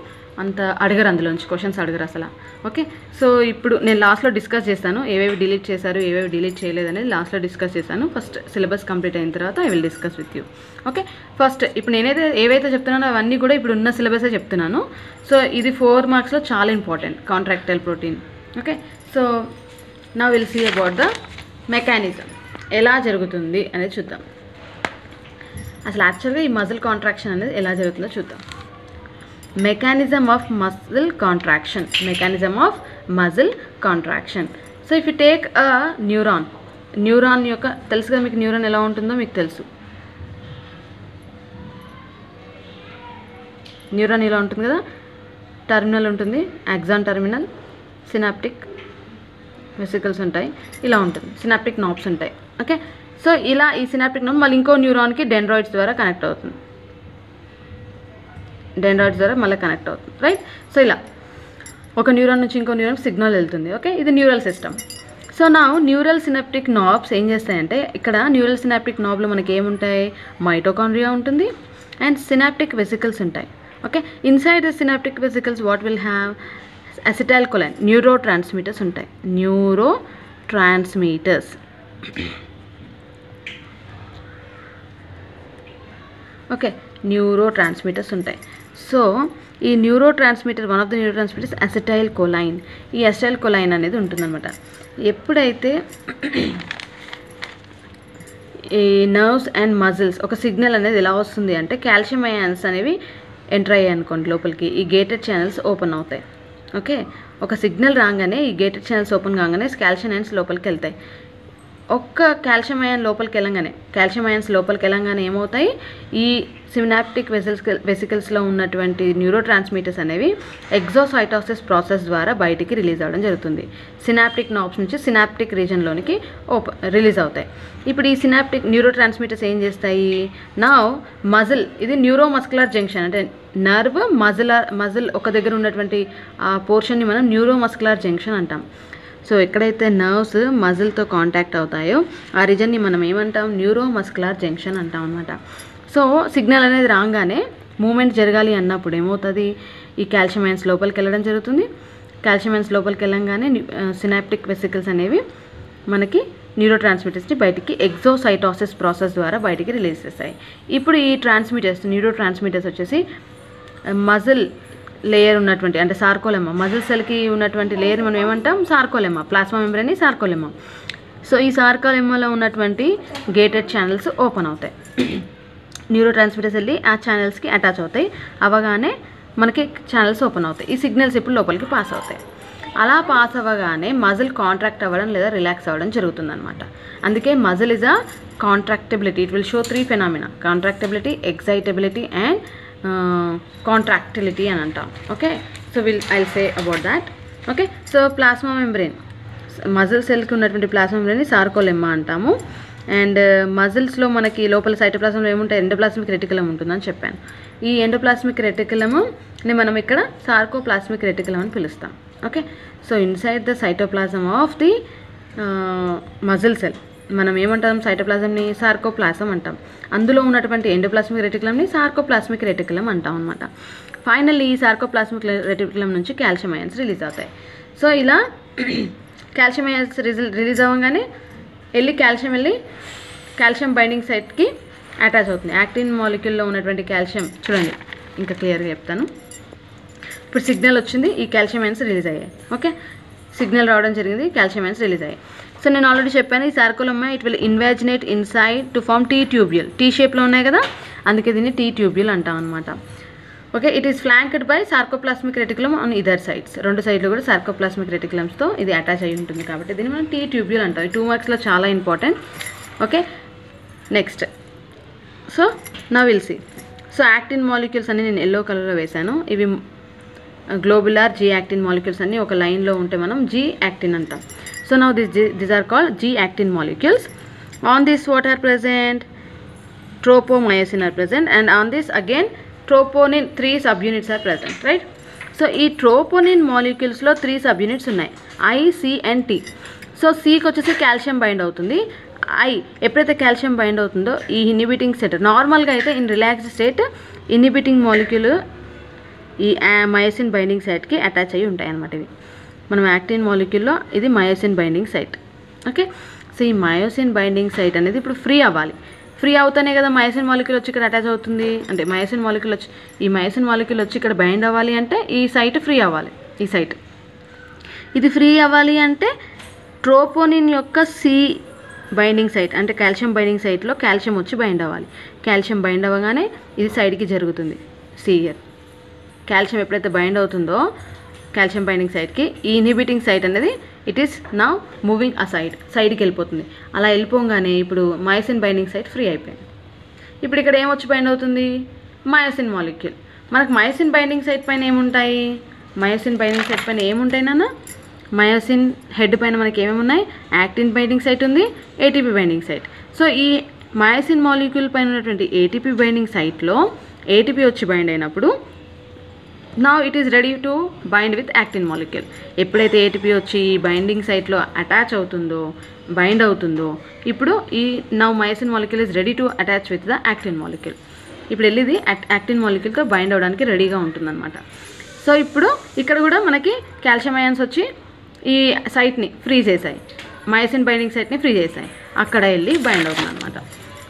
అంత అడగరు, అందులోంచి క్వశ్చన్స్ అడగరు అసలు. ఓకే, సో ఇప్పుడు నేను లాస్ట్లో డిస్కస్ చేస్తాను ఏవేవి డిలీట్ చేశారు, ఏవేవి డిలీట్ చేయలేదు అనేది లాస్ట్లో డిస్కస్ చేశాను. ఫస్ట్ సిలబస్ కంప్లీట్ అయిన తర్వాత I will discuss with you. Okay, first ఇప్పుడు నేనైతే ఏవైతే చెప్తున్నానో అవన్నీ కూడా ఇప్పుడు ఉన్న సిలబసే చెప్తున్నాను. సో ఇది 4 మార్క్స్లో చాలా important, contractile protein. Okay, so now will see about the mechanism, ఎలా జరుగుతుంది అనేది చూద్దాం. అసలు యాక్చువల్గా ఈ మజిల్ కాంట్రాక్షన్ అనేది ఎలా జరుగుతుందో చూద్దాం. Mechanism of muscle contraction. Mechanism of muscle contraction. So if you take a neuron యొక్క, తెలుసు కదా మీకు న్యూరాన్ ఎలా ఉంటుందో మీకు తెలుసు. న్యూరాన్ ఇలా ఉంటుంది కదా, టర్మినల్ ఉంటుంది, యాక్సాన్ టర్మినల్, సినాప్టిక్ వెసికల్స్ ఉంటాయి, ఇలా ఉంటుంది, సినాప్టిక్ నాబ్స్ ఉంటాయి. ఓకే, సో ఇలా ఈ సినాప్టిక్ నాబ్ మళ్ళీ ఇంకో న్యూరాన్కి డెండ్రాయిడ్స్ ద్వారా కనెక్ట్ అవుతుంది, డెండ్రాయిడ్స్ ద్వారా మళ్ళీ కనెక్ట్ అవుతుంది, రైట్. సో ఇలా ఒక న్యూరాన్ నుంచి ఇంకో న్యూరాన్ సిగ్నల్ వెళ్తుంది. ఓకే, ఇది న్యూరల్ సిస్టమ్. సో నా న్యూరల్ సినాప్టిక్ నాబ్స్ ఏం చేస్తాయంటే, ఇక్కడ న్యూరల్ సినాప్టిక్ నాబ్లో మనకి ఏముంటాయి? మైటోకాండ్రియా ఉంటుంది అండ్ సినాప్టిక్ వెసికల్స్ ఉంటాయి. Okay, inside the synaptic vesicles what will have? Acetylcholine, neurotransmitters ఉంటాయి, neurotransmitters. Okay, neurotransmitters ఉంటాయి. సో ఈ neurotransmitter, one of the neurotransmitters acetylcholine. ఈ acetylcholine అనేది ఉంటుందన్నమాట. ఎప్పుడైతే ఈ నర్వ్స్ అండ్ మజిల్స్ ఒక సిగ్నల్ అనేది ఎలా వస్తుంది అంటే, కాల్షియం అయాన్స్ అనేవి ఎంటర్ అయ్యాయి అనుకోండి లోపలికి, ఈ గేటెడ్ ఛానల్స్ ఓపెన్ అవుతాయి. ఓకే, ఒక సిగ్నల్ రాగానే ఈ గేటెడ్ ఛానల్స్ ఓపెన్ కాగానే కాల్షియం అయాన్స్ లోపలికి వెళ్తాయి. ఒక్క కాల్షియం అయాన్ లోపలికి వెళ్ళంగానే, కాల్షియం అయాన్స్ లోపలికి వెళ్ళంగానే ఏమవుతాయి? ఈ సినాప్టిక్ వెసికల్స్లో ఉన్నటువంటి న్యూరో ట్రాన్స్మిటర్స్ అనేవి ఎగ్జోసైటోసిస్ ప్రాసెస్ ద్వారా బయటికి రిలీజ్ అవ్వడం జరుగుతుంది. సినాప్టిక్ నాబ్స్ నుంచి సినాప్టిక్ రీజన్లోనికి రిలీజ్ అవుతాయి. ఇప్పుడు ఈ సినాప్టిక్ న్యూరో ట్రాన్స్మిటర్స్ ఏం చేస్తాయి? నా మజిల్, ఇది న్యూరో మస్కులర్ జంక్షన్, అంటే నర్వ్ మజిల్ ఒక దగ్గర ఉన్నటువంటి ఆ పోర్షన్ని మనం న్యూరో మస్కులర్ జంక్షన్ అంటాం. సో ఎక్కడైతే నర్వ్స్ మజిల్తో కాంటాక్ట్ అవుతాయో ఆ రీజన్ని మనం ఏమంటాం? న్యూరో మస్కులర్ జంక్షన్ అంటాం అనమాట. సో సిగ్నల్ అనేది రాగానే మూమెంట్ జరగాలి అన్నప్పుడు ఏమవుతుంది? ఈ కాల్షియం అయాన్స్ లోపలికి వెళ్ళడం జరుగుతుంది. కాల్షియం అయాన్స్ లోపలికి వెళ్ళంగానే సినాప్టిక్ వెసికల్స్ అనేవి మనకి న్యూరో ట్రాన్స్మిటర్స్ని బయటికి ఎగ్జోసైటోసిస్ ప్రాసెస్ ద్వారా బయటికి రిలీజ్ చేస్తాయి. ఇప్పుడు ఈ న్యూరో ట్రాన్స్మిటర్స్ వచ్చేసి మజిల్ లేయర్ ఉన్నటువంటి, అంటే సార్కోలెమా, మజిల్ సెల్కి ఉన్నటువంటి లేయర్ మనం ఏమంటాం? సార్కోలెమా, ప్లాస్మా మెంబ్రేన్ సార్కోలెమా. సో ఈ సార్కోలెమాలో ఉన్నటువంటి గేటెడ్ ఛానల్స్ ఓపెన్ అవుతాయి. న్యూరో ట్రాన్స్మిటర్స్ వెళ్ళి ఆ ఛానల్స్కి అటాచ్ అవుతాయి. అవగానే మనకి ఛానల్స్ ఓపెన్ అవుతాయి. ఈ సిగ్నల్స్ ఇప్పుడు లోపలికి పాస్ అవుతాయి. అలా పాస్ అవ్వగానే మజిల్ కాంట్రాక్ట్ అవ్వడం లేదా రిలాక్స్ అవ్వడం జరుగుతుందన్నమాట. అందుకే muscle is a contractability. It will show 3 phenomena: contractability, excitability and contractility అని అంటాం. Okay, so I'll say about that. Okay, so plasma membrane, muscle సెల్కి ఉన్నటువంటి ప్లాస్మా మెంబ్రేన్ని సార్కోలెమ్మా అంటాము. అండ్ మజిల్స్లో మనకి లోపల సైటోప్లాజంలో ఏముంటాయి? ఎండోప్లాస్మిక్ రెటికులం ఉంటుందని చెప్పాను. ఈ ఎండోప్లాస్మిక్ రెటికులమ్ని మనం ఇక్కడ సార్కోప్లాస్మిక్ రెటికులం అని పిలుస్తాం. Okay, so inside the cytoplasm of the muscle cell మనం ఏమంటాం? సైటోప్లాజంని సార్కోప్లాజం అంటాం. అందులో ఉన్నటువంటి ఎండోప్లాస్మిక్ రెటికులంని సార్కోప్లాస్మిక్ రెటికులం అంటాం అనమాట. ఫైనల్లీ ఈ సార్కోప్లాస్మిక్ రెటికులం నుంచి కాల్షియం అయాన్స్ రిలీజ్ అవుతాయి. సో ఇలా కాల్షియం అయాన్స్ రిలీజ్ అవ్వగానే వెళ్ళి కాల్షియం బైండింగ్ సైట్కి అటాచ్ అవుతుంది. యాక్టిన్ మాలిక్యూల్లో ఉన్నటువంటి కాల్షియం, చూడండి ఇంకా క్లియర్గా చెప్తాను. ఇప్పుడు సిగ్నల్ వచ్చింది, ఈ కాల్షియం అయాన్స్ రిలీజ్ అయ్యాయి. ఓకే, సిగ్నల్ రావడం జరిగింది, కాల్షియం అయాన్స్ రిలీజ్ అయ్యాయి. సో నేను ఆల్రెడీ చెప్పాను, ఈ sarcolemma it will invaginate inside to form T tubule. T షేప్లో ఉన్నాయి కదా, అందుకే దీన్ని టీ ట్యూబ్యూల్ అంటాం అనమాట. Okay, it is flanked by sarcoplasmic reticulum on either sides. రెండు సైడ్లు కూడా సార్కోప్లాస్మిక్ రెటికులమ్స్తో ఇది అటాచ్ అయి ఉంటుంది కాబట్టి దీన్ని మనం టీ ట్యూబ్యూల్ అంటాం. ఈ 2 మార్క్స్లో చాలా important. Okay, next. So now will see. So actin molecules అన్ని నేను ఎల్లో కలర్లో వేశాను. ఇవి గ్లోబులార్ జీ యాక్టిన్ మాలిక్యూల్స్ అన్ని ఒక లైన్లో ఉంటే మనం జీ యాక్టిన్ అంటాం. So now these are called G actin molecules. On this what are present? Tropomyosin are present, and on this again troponin 3 subunits are present, right? So ఈ troponin molecules లో 3 subunits ఉన్నాయి, I, C and T. So Cకి వచ్చేసి calcium bind అవుతుంది. ఎప్పుడైతే calcium bind అవుతుందో ఈ inhibiting set, నార్మల్గా అయితే in relaxed state inhibiting molecule ఈ మయోసిన్ బైండింగ్ సైట్కి అటాచ్ అయ్యి ఉంటాయి అన్నమాట. ఇవి మనం యాక్టిన్ మాలిక్యూల్లో ఇది myosin binding site. Okay, so ఈ మయోసిన్ బైండింగ్ సైట్ అనేది ఇప్పుడు ఫ్రీ అవ్వాలి. ఫ్రీ అవుతానే కదా మయోసిన్ మాలిక్యూల్ వచ్చి ఇక్కడ అటాచ్ అవుతుంది. అంటే మయోసిన్ మాలిక్యూల్ వచ్చి ఇక్కడ బైండ్ అవ్వాలి అంటే ఈ సైట్ ఫ్రీ అవ్వాలి. ఈ సైట్ ఇది ఫ్రీ అవ్వాలి అంటే ట్రోపోనిన్ యొక్క సి బైండింగ్ సైట్, అంటే కాల్షియం బైండింగ్ సైట్లో కాల్షియం వచ్చి బైండ్ అవ్వాలి. కాల్షియం బైండ్ అవ్వగానే ఇది సైడ్కి జరుగుతుంది. సియర్ కాల్షియం ఎప్పుడైతే బైండ్ అవుతుందో కాల్షియం బైండింగ్ సైట్కి, ఈ ఇన్హిబిటింగ్ సైట్ అనేది ఇట్ ఈస్ నౌ మూవింగ్ సైడ్కి వెళ్ళిపోతుంది. అలా వెళ్ళిపోగానే ఇప్పుడు మయోసిన్ బైండింగ్ సైట్ ఫ్రీ అయిపోయింది. ఇప్పుడు ఇక్కడ ఏమొచ్చి బైండ్ అవుతుంది? Myosin molecule. మనకు మయోసిన్ బైండింగ్ సైట్ పైన ఏముంటాయి? మయోసిన్ బైండింగ్ సైట్ పైన ఏముంటాయి నాన్న? మయోసిన్ హెడ్ పైన మనకి ఏమేమి ఉన్నాయి? యాక్టిన్ బైండింగ్ సైట్ ఉంది, ఏటీపీ బైండింగ్ సైట్. సో ఈ మయోసిన్ మాలిక్యూల్ పైన ఉన్నటువంటి ఏటీపీ బైండింగ్ సైట్లో ఏటీపీ వచ్చి బైండ్ అయినప్పుడు now it is ready to bind with actin molecule. ఎప్పుడైతే ఏటీపీ వచ్చి బైండింగ్ సైట్లో అటాచ్ అవుతుందో, బైండ్ అవుతుందో, ఇప్పుడు ఈ now myosin molecule is ready to attach with the actin molecule. ఇప్పుడు వెళ్ళిది యాక్టిన్ మాలిక్యూల్తో బైండ్ అవ్వడానికి రెడీగా ఉంటుందన్నమాట. సో ఇప్పుడు ఇక్కడ కూడా మనకి కాల్షియం అయాన్స్ వచ్చి ఈ సైట్ని ఫ్రీ చేశాయి, మయోసిన్ బైండింగ్ సైట్ని ఫ్రీ చేశాయి, అక్కడ వెళ్ళి బైండ్ అవుతుంది అనమాట.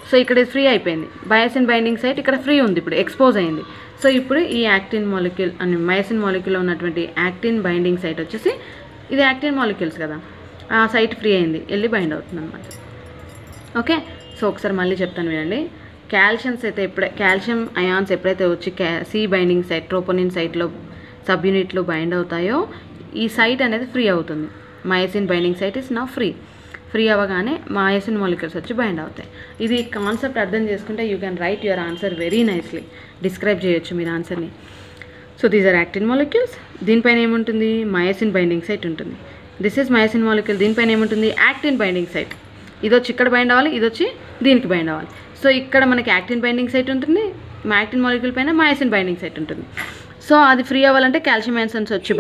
సో ఇక్కడ ఫ్రీ అయిపోయింది, మయోసిన్ బైండింగ్ సైట్ ఇక్కడ ఫ్రీ ఉంది, ఇప్పుడు ఎక్స్పోజ్ అయింది. సో ఇప్పుడు ఈ యాక్టిన్ మాలిక్యూల్ అని మయోసిన్ మాలిక్యూల్లో ఉన్నటువంటి యాక్టిన్ బైండింగ్ సైట్ వచ్చేసి ఇది యాక్టిన్ మాలిక్యూల్స్ కదా, ఆ సైట్ ఫ్రీ అయింది, వెళ్ళి బైండ్ అవుతుంది అనమాట. ఓకే, సో ఒకసారి మళ్ళీ చెప్తాను వినండి. కాల్షియం అయాన్స్ ఎప్పుడైతే వచ్చి సి బైండింగ్ సైట్ ట్రోపోనిన్ సైట్లో సబ్ యూనిట్లో బైండ్ అవుతాయో ఈ సైట్ అనేది ఫ్రీ అవుతుంది. Myosin binding site is now free. Free అవ్వగానే మయోసిన్ మాలిక్యూల్స్ వచ్చి బైండ్ అవుతాయి. ఇది కాన్సెప్ట్ అర్థం చేసుకుంటే you can write your answer very nicely, describe చేయొచ్చు మీరు ఆన్సర్ని. So these are actin molecules. దీనిపైన ఏముంటుంది? మయోసిన్ బైండింగ్ సైట్ ఉంటుంది. This is myosin molecule. దీనిపైన ఏముంటుంది? Actin binding site. ఇది వచ్చి ఇక్కడ బైండ్ అవ్వాలి, ఇది వచ్చి దీనికి బైండ్ అవ్వాలి. సో ఇక్కడ మనకి యాక్టిన్ బైండింగ్ సైట్ ఉంటుంది, యాక్టిన్ మాలిక్యూల్ పైన మయోసిన్ బైండింగ్ సైట్ ఉంటుంది. సో అది ఫ్రీ అవ్వాలంటే కాల్షియం ఐన్స్ వచ్చి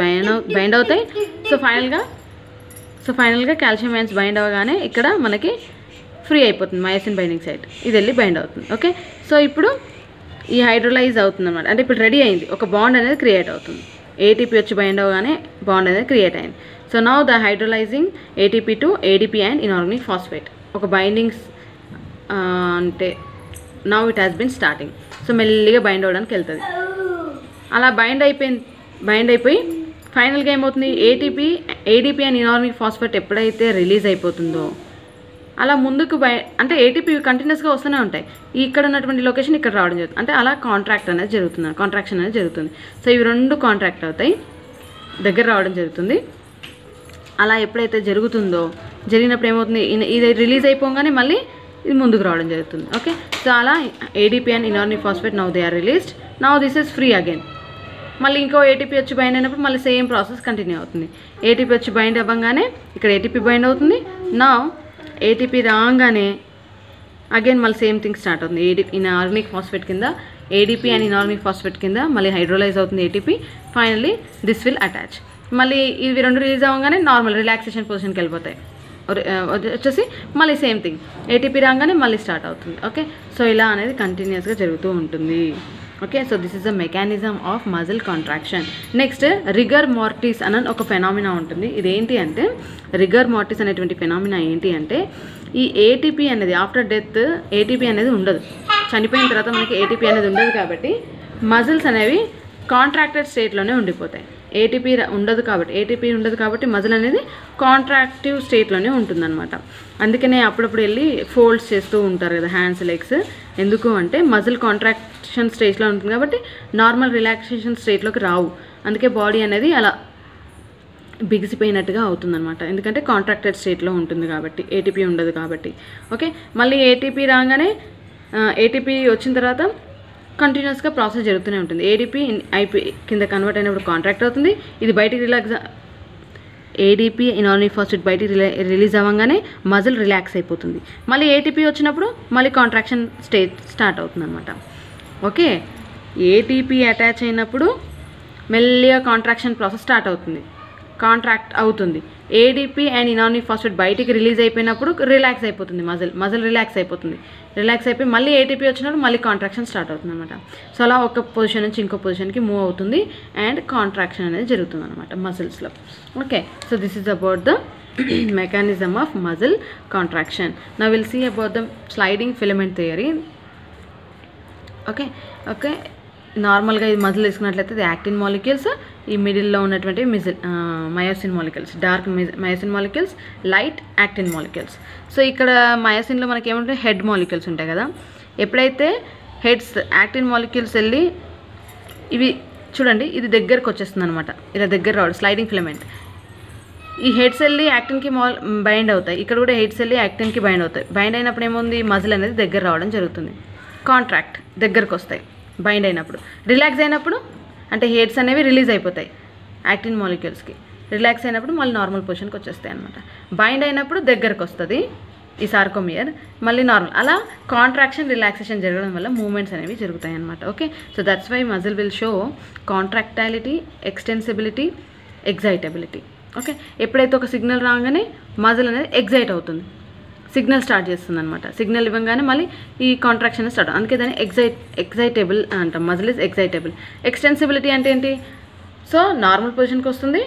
బైండ్ అవుతాయి. సో ఫైనల్గా కాల్షియం ఐన్స్ బైండ్ అవ్వగానే ఇక్కడ మనకి ఫ్రీ అయిపోతుంది మయోసిన్ బైండింగ్ సైట్, ఇది వెళ్ళి బైండ్ అవుతుంది. ఓకే, సో ఇప్పుడు ఈ హైడ్రోలైజ్ అవుతుంది అనమాట. అంటే ఇప్పుడు రెడీ అయింది, ఒక బాండ్ అనేది క్రియేట్ అవుతుంది. ఏటీపీ వచ్చి బైండ్ అవ్వగానే బాండ్ అనేది క్రియేట్ అయింది. So now the hydrolysing ATP to ADP and inorganic phosphate, ఒక బైండింగ్స్ అంటే now it has been starting. So మెల్లిగా బైండ్ అవ్వడానికి వెళ్తుంది. అలా బైండ్ అయిపోయి ఫైనల్గా ఏమవుతుంది? ఏడిపి అండ్ ఇనార్గానిక్ ఫాస్ఫేట్ ఎప్పుడైతే రిలీజ్ అయిపోతుందో అలా ముందుకు అంటే ఏటీపీ కంటిన్యూస్గా వస్తూనే ఉంటాయి. ఇక్కడ ఉన్నటువంటి లొకేషన్ ఇక్కడ రావడం జరుగుతుంది. అంటే అలా కాంట్రాక్షన్ అనేది జరుగుతుంది. సో ఇవి రెండు కాంట్రాక్ట్ అవుతాయి, దగ్గర రావడం జరుగుతుంది. అలా ఎప్పుడైతే జరిగినప్పుడు ఏమవుతుంది? ఇది రిలీజ్ అయిపోగానే మళ్ళీ ఇది ముందుకు రావడం జరుగుతుంది. ఓకే, సో అలా ADP and inorganic phosphate now they are released. Now this is free again. మళ్ళీ ఇంకో ఏటీపీ వచ్చి బైండ్ అయినప్పుడు మళ్ళీ సేమ్ ప్రాసెస్ కంటిన్యూ అవుతుంది. ఏటీపీ వచ్చి బైండ్ అవ్వగానే ఇక్కడ ఏటీపీ బైండ్ అవుతుంది. నౌ ఏటీపీ రాగానే అగైన్ మళ్ళీ సేమ్ థింగ్ స్టార్ట్ అవుతుంది. ఇనార్గానిక్ ఫాస్ఫేట్ కింద ఏడిపి అండ్ ఇనార్గానిక్ ఫాస్ఫేట్ కింద మళ్ళీ హైడ్రోలైజ్ అవుతుంది ATP. Finally this will attach. మళ్ళీ ఇవి రెండు రిలీజ్ అవ్వగానే నార్మల్ రిలాక్సేషన్ పొజిషన్కి వెళ్ళిపోతాయి. వచ్చేసి మళ్ళీ సేమ్ థింగ్ ఏటీపీ రాగానే మళ్ళీ స్టార్ట్ అవుతుంది. ఓకే, సో ఇలా అనేది కంటిన్యూస్గా జరుగుతూ ఉంటుంది. Okay, so this is the mechanism of muscle contraction. Next rigor mortis అని ఒక ఫెనామినా ఉంటుంది. ఇదేంటి అంటే రిగర్ మార్టిస్ అనేటువంటి ఫెనామినా ఏంటి అంటే ఈ ఏటీపీ అనేది ఆఫ్టర్ డెత్ ఏటీపీ అనేది ఉండదు. చనిపోయిన తర్వాత మనకి ఏటీపీ అనేది ఉండదు కాబట్టి మజిల్స్ అనేవి కాంట్రాక్టెడ్ స్టేట్లోనే ఉండిపోతాయి. ఏటీపీ ఉండదు కాబట్టి మజిల్ అనేది కాంట్రాక్టివ్ స్టేట్లోనే ఉంటుందన్నమాట. అందుకనే అప్పుడప్పుడు వెళ్ళి ఫోల్డ్స్ చేస్తూ ఉంటారు కదా హ్యాండ్స్, లెగ్స్. ఎందుకు అంటే మజిల్ కాంట్రాక్షన్ స్టేజ్లో ఉంటుంది కాబట్టి నార్మల్ రిలాక్సేషన్ స్టేట్లోకి రావు. అందుకే బాడీ అనేది అలా బిగిసిపోయినట్టుగా అవుతుందన్నమాట. ఎందుకంటే కాంట్రాక్టెడ్ స్టేట్లో ఉంటుంది కాబట్టి, ఏటీపీ ఉండదు కాబట్టి. ఓకే, మళ్ళీ ఏటీపీ రాగానే ఏటీపీ వచ్చిన తర్వాత కంటిన్యూస్గా ప్రాసెస్ జరుగుతూనే ఉంటుంది. ఏడిపి ఐపీ కింద కన్వర్ట్ అయినప్పుడు కాంట్రాక్ట్ అవుతుంది. ఇది బయటికి ఏడిపి ఇనార్గానిక్ ఫాస్ఫేట్ బయటికి రిలీజ్ అవ్వగానే మజిల్ రిలాక్స్ అయిపోతుంది. మళ్ళీ ఏటీపీ వచ్చినప్పుడు మళ్ళీ కాంట్రాక్షన్ స్టేజ్ స్టార్ట్ అవుతుంది అనమాట. ఓకే, ఏటీపీ అటాచ్ అయినప్పుడు మెల్లిగా కాంట్రాక్షన్ ప్రాసెస్ స్టార్ట్ అవుతుంది, కాంట్రాక్ట్ అవుతుంది. ఏడిపి అండ్ ఇనార్గానిక్ ఫాస్ఫేట్ బయటికి రిలీజ్ అయిపోయినప్పుడు రిలాక్స్ అయిపోతుంది మజిల్ రిలాక్స్ అయిపోయి మళ్ళీ ఏటీపీ వచ్చినప్పుడు మళ్ళీ కాంట్రాక్షన్ స్టార్ట్ అవుతుంది అనమాట. సో అలా ఒక పొజిషన్ నుంచి ఇంకో పొజిషన్కి మూవ్ అవుతుంది అండ్ కాంట్రాక్షన్ అనేది జరుగుతుంది అనమాట మజిల్స్లో. Okay, so this is about the mechanism of muscle contraction. Now will see about the sliding filament theory. Okay, నార్మల్గా ఇది మజిల్ తీసుకున్నట్లయితే ఇది యాక్టిన్ మాలిక్యూల్స్, ఈ మిడిల్లో ఉన్నటువంటి myosin molecules, dark myosin molecules, light actin molecules. So ఇక్కడ మయోసిన్లో మనకి ఏమంటే హెడ్ మాలిక్యూల్స్ ఉంటాయి కదా. ఎప్పుడైతే హెడ్స్ యాక్టిన్ మాలిక్యూల్స్ వెళ్ళి ఇవి చూడండి ఇది దగ్గరకు వచ్చేస్తుంది అనమాట, ఇలా దగ్గర రావడం స్లైడింగ్ ఫిలమెంట్. ఈ హెడ్స్ వెళ్ళి యాక్టిన్కి బైండ్ అవుతాయి, ఇక్కడ కూడా హెడ్స్ వెళ్ళి యాక్టిన్కి బైండ్ అవుతాయి. బైండ్ అయినప్పుడు ఏముంది? మజిల్ అనేది దగ్గర రావడం జరుగుతుంది, కాంట్రాక్ట్ దగ్గరకు వస్తాయి. బైండ్ అయినప్పుడు రిలాక్స్ అయినప్పుడు అంటే హెడ్స్ అనేవి రిలీజ్ అయిపోతాయి యాక్టిన్ మాలిక్యూల్స్కి. రిలాక్స్ అయినప్పుడు మళ్ళీ నార్మల్ పొజిషన్కి వచ్చేస్తాయి అనమాట. బైండ్ అయినప్పుడు దగ్గరకు వస్తుంది ఈ సార్కోమియర్, మళ్ళీ నార్మల్. అలా కాంట్రాక్షన్ రిలాక్సేషన్ జరగడం వల్ల మూమెంట్స్ అనేవి జరుగుతాయి అనమాట. Okay, so that's why muscle will show contractility, extensibility, excitability. Okay, ఎప్పుడైతే ఒక సిగ్నల్ రాగానే మజిల్ అనేది ఎగ్జైట్ అవుతుంది, సిగ్నల్ స్టార్ట్ చేస్తుంది అనమాట. సిగ్నల్ ఇవ్వగానే మళ్ళీ ఈ కాంట్రాక్షన్ స్టార్ట్. అందుకే దాన్ని ఎగ్జైటబుల్ అంటాం. Muscle is ఎగ్జైటబుల్. ఎక్స్టెన్సిబిలిటీ అంటే ఏంటి? సో నార్మల్ పొజిషన్కి వస్తుంది,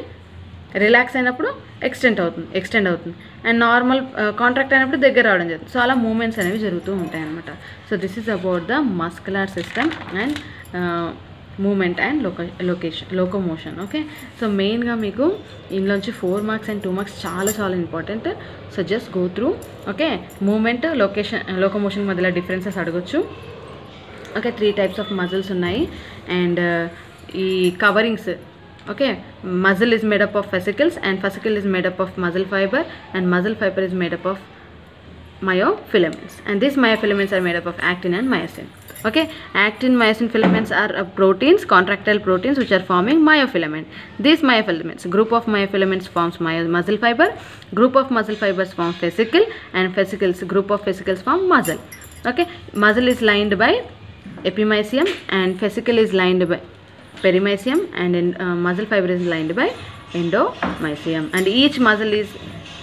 రిలాక్స్ అయినప్పుడు ఎక్స్టెండ్ అవుతుంది అండ్ నార్మల్ కాంట్రాక్ట్ అయినప్పుడు దగ్గర రావడం జరుగుతుంది. సో అలా మూమెంట్స్ అనేవి జరుగుతూ ఉంటాయి అనమాట. So this is about the muscular system and movement and locomotion. Okay, so మెయిన్గా మీకు ఇందులోంచి 4 మార్క్స్ అండ్ 2 మార్క్స్ చాలా important. So just go through. Okay, movement, locomotion మధ్యలో డిఫరెన్సెస్ అడగొచ్చు. ఓకే, 3 టైప్స్ ఆఫ్ మజిల్స్ ఉన్నాయి అండ్ ఈ coverings Okay, muscle is made up of fascicles, and fascicle is made up of muscle fiber, and muscle fiber is made up of myofilaments, and these myofilaments are made up of actin and myosin. Okay, actin myosin filaments are proteins, contractile proteins, which are forming myofilament. These myofilaments, group of myofilaments forms muscle fiber, group of muscle fibers form fascicle, and fascicles, group of fascicles form muscle. Okay, muscle is lined by epimysium, and fascicle is lined by perimysium, and in, muscle fiber is lined by endomysium, and each muscle is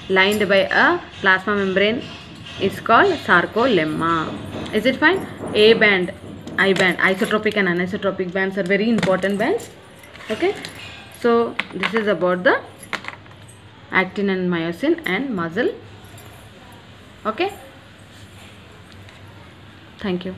lined by a plasma membrane. It's called sarcolemma. Is it fine? A band, I band, isotropic and anisotropic bands are very important bands. Okay, so this is about the actin and myosin and muscle. Okay, thank you.